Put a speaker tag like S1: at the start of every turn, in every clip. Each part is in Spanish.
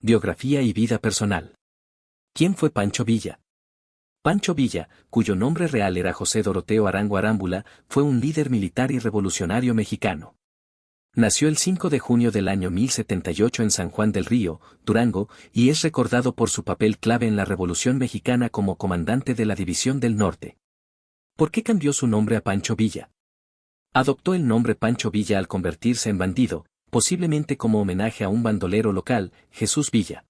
S1: Biografía y vida personal. ¿Quién fue Pancho Villa? Pancho Villa, cuyo nombre real era José Doroteo Arango Arámbula, fue un líder militar y revolucionario mexicano. Nació el 5 de junio del año 1078 en San Juan del Río, Durango, y es recordado por su papel clave en la Revolución Mexicana como comandante de la División del Norte. ¿Por qué cambió su nombre a Pancho Villa? Adoptó el nombre Pancho Villa al convertirse en bandido, posiblemente como homenaje a un bandolero local, Jesús Villa.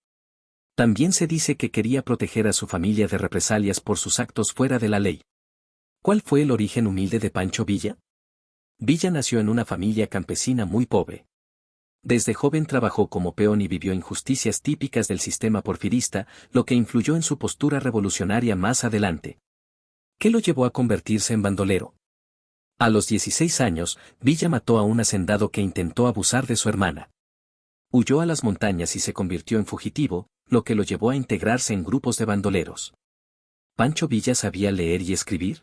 S1: También se dice que quería proteger a su familia de represalias por sus actos fuera de la ley. ¿Cuál fue el origen humilde de Pancho Villa? Villa nació en una familia campesina muy pobre. Desde joven trabajó como peón y vivió injusticias típicas del sistema porfirista, lo que influyó en su postura revolucionaria más adelante. ¿Qué lo llevó a convertirse en bandolero? A los 16 años, Villa mató a un hacendado que intentó abusar de su hermana. Huyó a las montañas y se convirtió en fugitivo, lo que lo llevó a integrarse en grupos de bandoleros. ¿Pancho Villa sabía leer y escribir?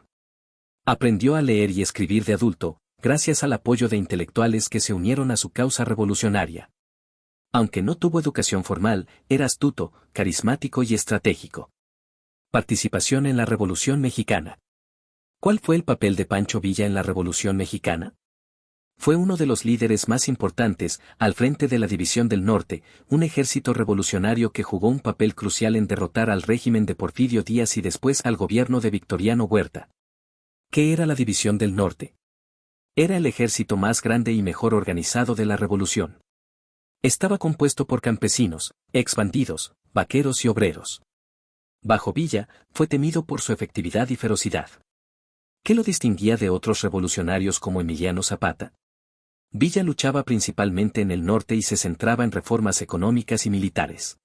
S1: Aprendió a leer y escribir de adulto, gracias al apoyo de intelectuales que se unieron a su causa revolucionaria. Aunque no tuvo educación formal, era astuto, carismático y estratégico. Participación en la Revolución Mexicana. ¿Cuál fue el papel de Pancho Villa en la Revolución Mexicana? Fue uno de los líderes más importantes, al frente de la División del Norte, un ejército revolucionario que jugó un papel crucial en derrotar al régimen de Porfirio Díaz y después al gobierno de Victoriano Huerta. ¿Qué era la División del Norte? Era el ejército más grande y mejor organizado de la revolución. Estaba compuesto por campesinos, exbandidos, vaqueros y obreros. Bajo Villa, fue temido por su efectividad y ferocidad. ¿Qué lo distinguía de otros revolucionarios como Emiliano Zapata? Villa luchaba principalmente en el norte y se centraba en reformas económicas y militares.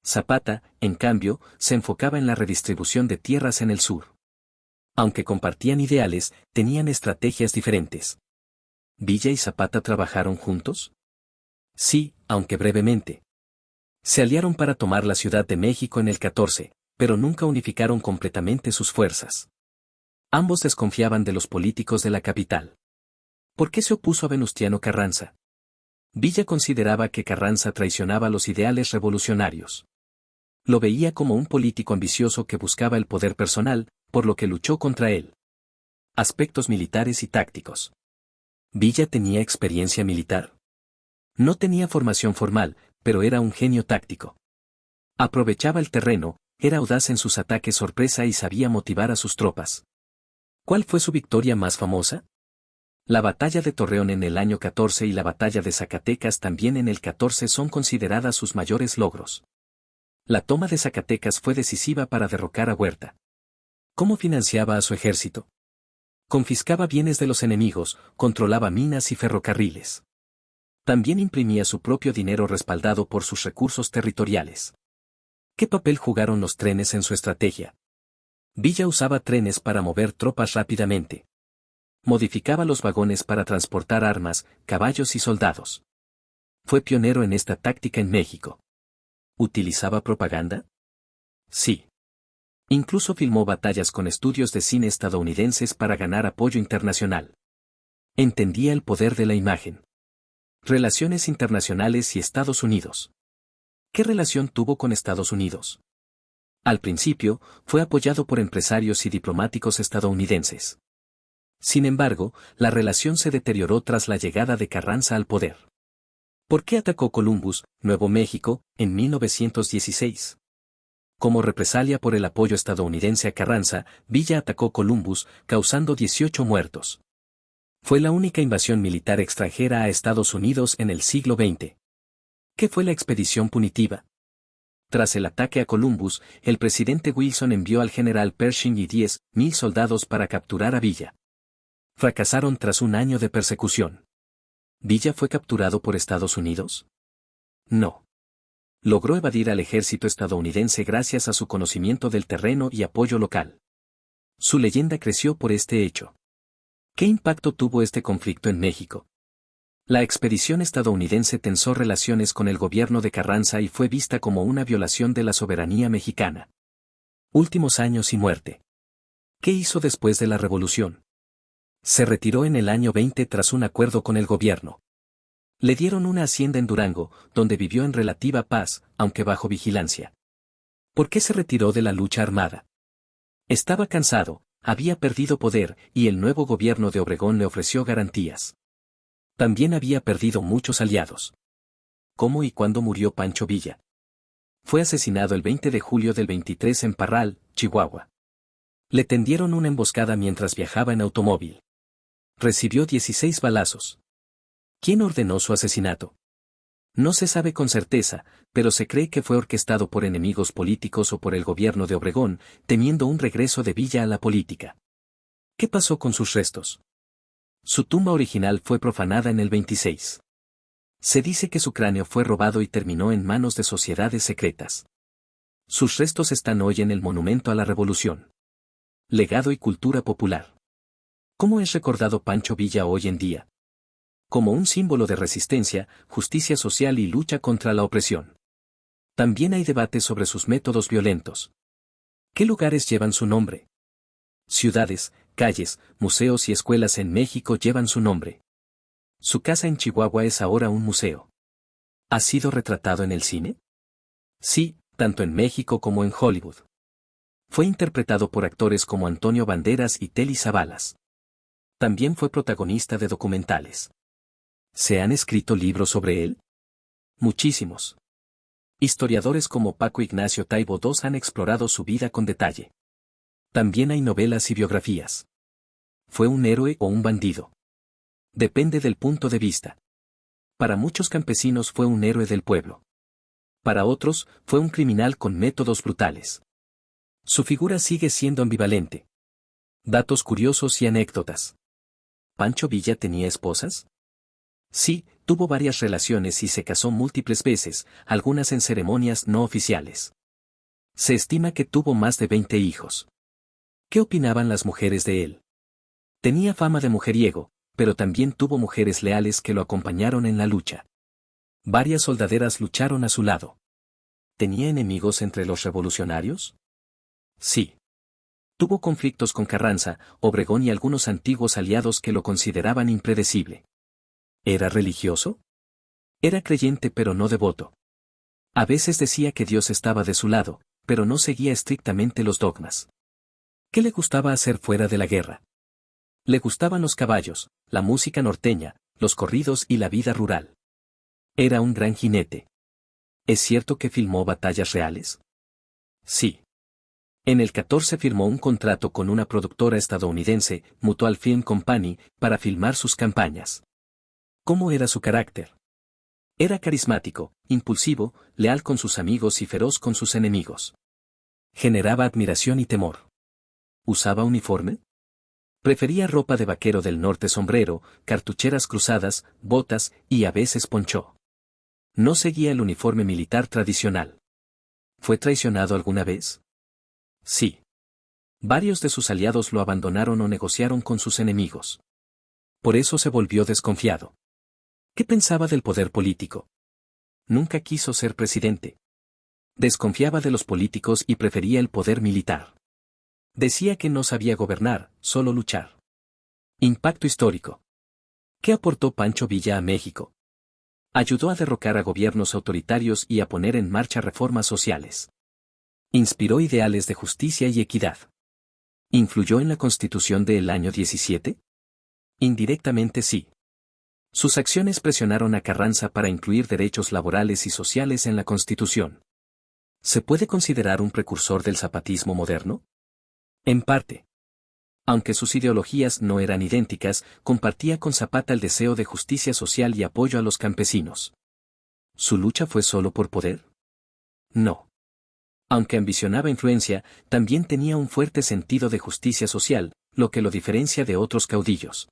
S1: Zapata, en cambio, se enfocaba en la redistribución de tierras en el sur. Aunque compartían ideales, tenían estrategias diferentes. ¿Villa y Zapata trabajaron juntos? Sí, aunque brevemente. Se aliaron para tomar la Ciudad de México en el 14, pero nunca unificaron completamente sus fuerzas. Ambos desconfiaban de los políticos de la capital. ¿Por qué se opuso a Venustiano Carranza? Villa consideraba que Carranza traicionaba los ideales revolucionarios. Lo veía como un político ambicioso que buscaba el poder personal, por lo que luchó contra él. Aspectos militares y tácticos. ¿Villa tenía experiencia militar? No tenía formación formal, pero era un genio táctico. Aprovechaba el terreno, era audaz en sus ataques sorpresa y sabía motivar a sus tropas. ¿Cuál fue su victoria más famosa? La batalla de Torreón en el año 14 y la batalla de Zacatecas también en el 14 son consideradas sus mayores logros. La toma de Zacatecas fue decisiva para derrocar a Huerta. ¿Cómo financiaba a su ejército? Confiscaba bienes de los enemigos, controlaba minas y ferrocarriles. También imprimía su propio dinero respaldado por sus recursos territoriales. ¿Qué papel jugaron los trenes en su estrategia? Villa usaba trenes para mover tropas rápidamente. Modificaba los vagones para transportar armas, caballos y soldados. Fue pionero en esta táctica en México. ¿Utilizaba propaganda? Sí. Incluso filmó batallas con estudios de cine estadounidenses para ganar apoyo internacional. Entendía el poder de la imagen. Relaciones internacionales y Estados Unidos. ¿Qué relación tuvo con Estados Unidos? Al principio, fue apoyado por empresarios y diplomáticos estadounidenses. Sin embargo, la relación se deterioró tras la llegada de Carranza al poder. ¿Por qué atacó Columbus, Nuevo México, en 1916? Como represalia por el apoyo estadounidense a Carranza, Villa atacó Columbus, causando 18 muertos. Fue la única invasión militar extranjera a Estados Unidos en el siglo XX. ¿Qué fue la expedición punitiva? Tras el ataque a Columbus, el presidente Wilson envió al general Pershing y 10.000 soldados para capturar a Villa. Fracasaron tras un año de persecución. ¿Villa fue capturado por Estados Unidos? No. Logró evadir al ejército estadounidense gracias a su conocimiento del terreno y apoyo local. Su leyenda creció por este hecho. ¿Qué impacto tuvo este conflicto en México? La expedición estadounidense tensó relaciones con el gobierno de Carranza y fue vista como una violación de la soberanía mexicana. Últimos años y muerte. ¿Qué hizo después de la revolución? Se retiró en el año 20 tras un acuerdo con el gobierno. Le dieron una hacienda en Durango, donde vivió en relativa paz, aunque bajo vigilancia. ¿Por qué se retiró de la lucha armada? Estaba cansado, había perdido poder, y el nuevo gobierno de Obregón le ofreció garantías. También había perdido muchos aliados. ¿Cómo y cuándo murió Pancho Villa? Fue asesinado el 20 de julio del 23 en Parral, Chihuahua. Le tendieron una emboscada mientras viajaba en automóvil. Recibió 16 balazos. ¿Quién ordenó su asesinato? No se sabe con certeza, pero se cree que fue orquestado por enemigos políticos o por el gobierno de Obregón, temiendo un regreso de Villa a la política. ¿Qué pasó con sus restos? Su tumba original fue profanada en el 26. Se dice que su cráneo fue robado y terminó en manos de sociedades secretas. Sus restos están hoy en el Monumento a la Revolución. Legado y cultura popular. ¿Cómo es recordado Pancho Villa hoy en día? Como un símbolo de resistencia, justicia social y lucha contra la opresión. También hay debate sobre sus métodos violentos. ¿Qué lugares llevan su nombre? Ciudades, calles, museos y escuelas en México llevan su nombre. Su casa en Chihuahua es ahora un museo. ¿Ha sido retratado en el cine? Sí, tanto en México como en Hollywood. Fue interpretado por actores como Antonio Banderas y Telly Savalas. También fue protagonista de documentales. ¿Se han escrito libros sobre él? Muchísimos. Historiadores como Paco Ignacio Taibo II han explorado su vida con detalle. También hay novelas y biografías. ¿Fue un héroe o un bandido? Depende del punto de vista. Para muchos campesinos fue un héroe del pueblo. Para otros, fue un criminal con métodos brutales. Su figura sigue siendo ambivalente. Datos curiosos y anécdotas. ¿Pancho Villa tenía esposas? Sí, tuvo varias relaciones y se casó múltiples veces, algunas en ceremonias no oficiales. Se estima que tuvo más de 20 hijos. ¿Qué opinaban las mujeres de él? Tenía fama de mujeriego, pero también tuvo mujeres leales que lo acompañaron en la lucha. Varias soldaderas lucharon a su lado. ¿Tenía enemigos entre los revolucionarios? Sí. Tuvo conflictos con Carranza, Obregón y algunos antiguos aliados que lo consideraban impredecible. ¿Era religioso? Era creyente pero no devoto. A veces decía que Dios estaba de su lado, pero no seguía estrictamente los dogmas. ¿Qué le gustaba hacer fuera de la guerra? Le gustaban los caballos, la música norteña, los corridos y la vida rural. Era un gran jinete. ¿Es cierto que filmó batallas reales? Sí. En el 14 firmó un contrato con una productora estadounidense, Mutual Film Company, para filmar sus campañas. ¿Cómo era su carácter? Era carismático, impulsivo, leal con sus amigos y feroz con sus enemigos. Generaba admiración y temor. ¿Usaba uniforme? Prefería ropa de vaquero del norte, sombrero, cartucheras cruzadas, botas y a veces ponchó. No seguía el uniforme militar tradicional. ¿Fue traicionado alguna vez? Sí. Varios de sus aliados lo abandonaron o negociaron con sus enemigos. Por eso se volvió desconfiado. ¿Qué pensaba del poder político? Nunca quiso ser presidente. Desconfiaba de los políticos y prefería el poder militar. Decía que no sabía gobernar, solo luchar. Impacto histórico. ¿Qué aportó Pancho Villa a México? Ayudó a derrocar a gobiernos autoritarios y a poner en marcha reformas sociales. Inspiró ideales de justicia y equidad. ¿Influyó en la Constitución del año 17? Indirectamente sí. Sus acciones presionaron a Carranza para incluir derechos laborales y sociales en la Constitución. ¿Se puede considerar un precursor del zapatismo moderno? En parte. Aunque sus ideologías no eran idénticas, compartía con Zapata el deseo de justicia social y apoyo a los campesinos. ¿Su lucha fue solo por poder? No. Aunque ambicionaba influencia, también tenía un fuerte sentido de justicia social, lo que lo diferencia de otros caudillos.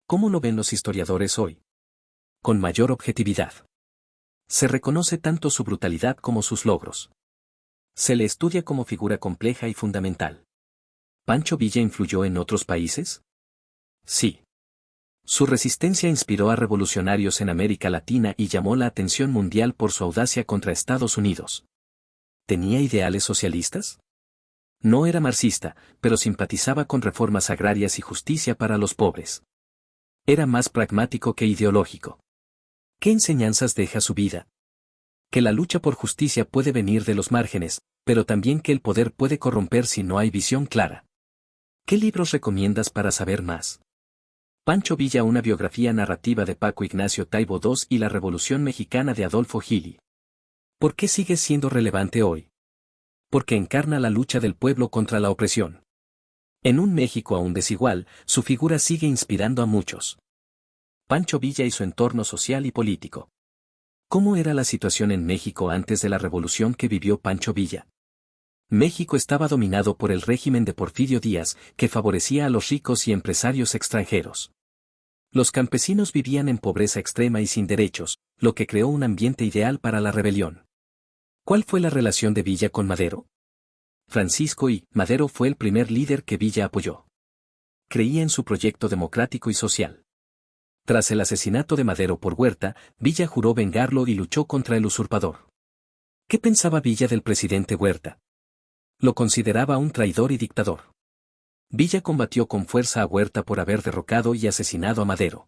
S1: ¿Cómo lo ven los historiadores hoy? Con mayor objetividad. Se reconoce tanto su brutalidad como sus logros. Se le estudia como figura compleja y fundamental. ¿Pancho Villa influyó en otros países? Sí. Su resistencia inspiró a revolucionarios en América Latina y llamó la atención mundial por su audacia contra Estados Unidos. ¿Tenía ideales socialistas? No era marxista, pero simpatizaba con reformas agrarias y justicia para los pobres. Era más pragmático que ideológico. ¿Qué enseñanzas deja su vida? Que la lucha por justicia puede venir de los márgenes, pero también que el poder puede corromper si no hay visión clara. ¿Qué libros recomiendas para saber más? Pancho Villa, una biografía narrativa de Paco Ignacio Taibo II y la Revolución Mexicana de Adolfo Gili. ¿Por qué sigue siendo relevante hoy? Porque encarna la lucha del pueblo contra la opresión. En un México aún desigual, su figura sigue inspirando a muchos. Pancho Villa y su entorno social y político. ¿Cómo era la situación en México antes de la revolución que vivió Pancho Villa? México estaba dominado por el régimen de Porfirio Díaz, que favorecía a los ricos y empresarios extranjeros. Los campesinos vivían en pobreza extrema y sin derechos, lo que creó un ambiente ideal para la rebelión. ¿Cuál fue la relación de Villa con Madero? Francisco I. Madero fue el primer líder que Villa apoyó. Creía en su proyecto democrático y social. Tras el asesinato de Madero por Huerta, Villa juró vengarlo y luchó contra el usurpador. ¿Qué pensaba Villa del presidente Huerta? Lo consideraba un traidor y dictador. Villa combatió con fuerza a Huerta por haber derrocado y asesinado a Madero.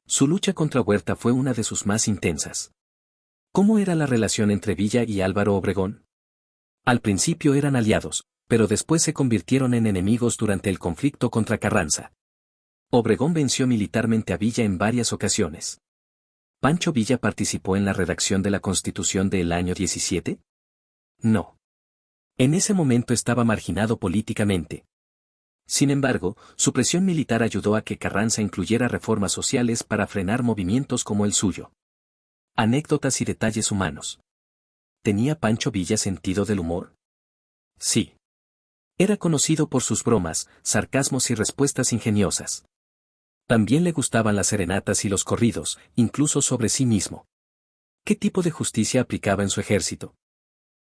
S1: Su lucha contra Huerta fue una de sus más intensas. ¿Cómo era la relación entre Villa y Álvaro Obregón? Al principio eran aliados, pero después se convirtieron en enemigos durante el conflicto contra Carranza. Obregón venció militarmente a Villa en varias ocasiones. ¿Pancho Villa participó en la redacción de la Constitución del año 17? No. En ese momento estaba marginado políticamente. Sin embargo, su presión militar ayudó a que Carranza incluyera reformas sociales para frenar movimientos como el suyo. Anécdotas y detalles humanos. ¿Tenía Pancho Villa sentido del humor? Sí. Era conocido por sus bromas, sarcasmos y respuestas ingeniosas. También le gustaban las serenatas y los corridos, incluso sobre sí mismo. ¿Qué tipo de justicia aplicaba en su ejército?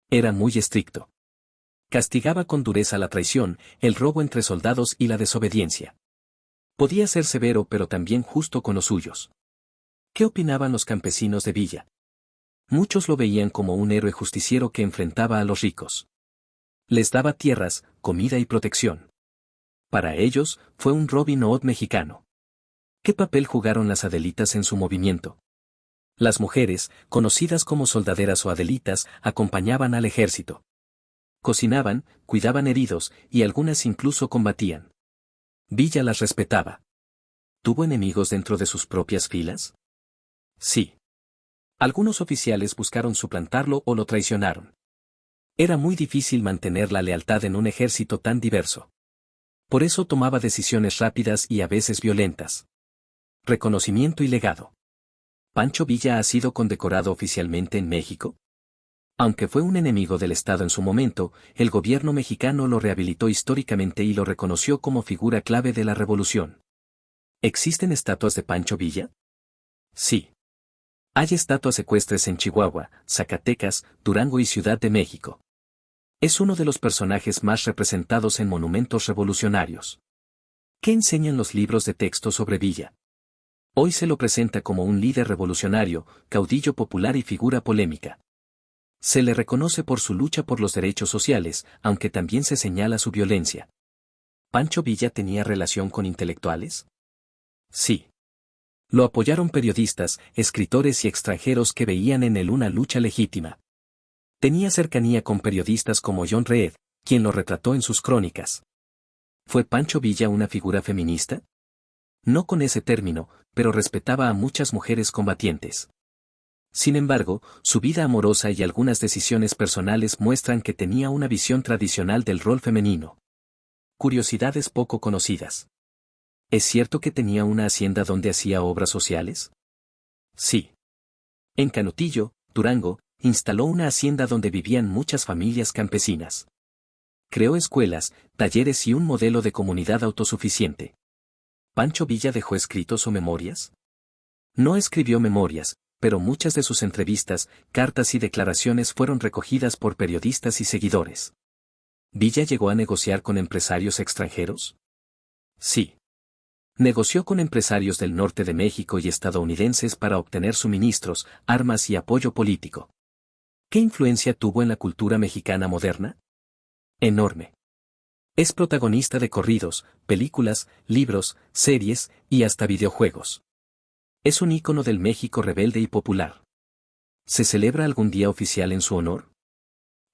S1: Era muy estricto. Castigaba con dureza la traición, el robo entre soldados y la desobediencia. Podía ser severo pero también justo con los suyos. ¿Qué opinaban los campesinos de Villa? Muchos lo veían como un héroe justiciero que enfrentaba a los ricos. Les daba tierras, comida y protección. Para ellos, fue un Robin Hood mexicano. ¿Qué papel jugaron las adelitas en su movimiento? Las mujeres, conocidas como soldaderas o adelitas, acompañaban al ejército. Cocinaban, cuidaban heridos, y algunas incluso combatían. Villa las respetaba. ¿Tuvo enemigos dentro de sus propias filas? Sí. Algunos oficiales buscaron suplantarlo o lo traicionaron. Era muy difícil mantener la lealtad en un ejército tan diverso. Por eso tomaba decisiones rápidas y a veces violentas. Reconocimiento y legado. ¿Pancho Villa ha sido condecorado oficialmente en México? Aunque fue un enemigo del Estado en su momento, el gobierno mexicano lo rehabilitó históricamente y lo reconoció como figura clave de la revolución. ¿Existen estatuas de Pancho Villa? Sí. Hay estatuas ecuestres en Chihuahua, Zacatecas, Durango y Ciudad de México. Es uno de los personajes más representados en monumentos revolucionarios. ¿Qué enseñan los libros de texto sobre Villa? Hoy se lo presenta como un líder revolucionario, caudillo popular y figura polémica. Se le reconoce por su lucha por los derechos sociales, aunque también se señala su violencia. ¿Pancho Villa tenía relación con intelectuales? Sí. Lo apoyaron periodistas, escritores y extranjeros que veían en él una lucha legítima. Tenía cercanía con periodistas como John Reed, quien lo retrató en sus crónicas. ¿Fue Pancho Villa una figura feminista? No con ese término, pero respetaba a muchas mujeres combatientes. Sin embargo, su vida amorosa y algunas decisiones personales muestran que tenía una visión tradicional del rol femenino. Curiosidades poco conocidas. ¿Es cierto que tenía una hacienda donde hacía obras sociales? Sí. En Canutillo, Durango, instaló una hacienda donde vivían muchas familias campesinas. Creó escuelas, talleres y un modelo de comunidad autosuficiente. ¿Pancho Villa dejó escritos o memorias? No escribió memorias, pero muchas de sus entrevistas, cartas y declaraciones fueron recogidas por periodistas y seguidores. ¿Villa llegó a negociar con empresarios extranjeros? Sí. Negoció con empresarios del norte de México y estadounidenses para obtener suministros, armas y apoyo político. ¿Qué influencia tuvo en la cultura mexicana moderna? Enorme. Es protagonista de corridos, películas, libros, series y hasta videojuegos. Es un ícono del México rebelde y popular. ¿Se celebra algún día oficial en su honor?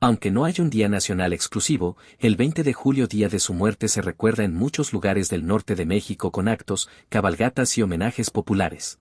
S1: Aunque no hay un día nacional exclusivo, el 20 de julio, día de su muerte, se recuerda en muchos lugares del norte de México con actos, cabalgatas y homenajes populares.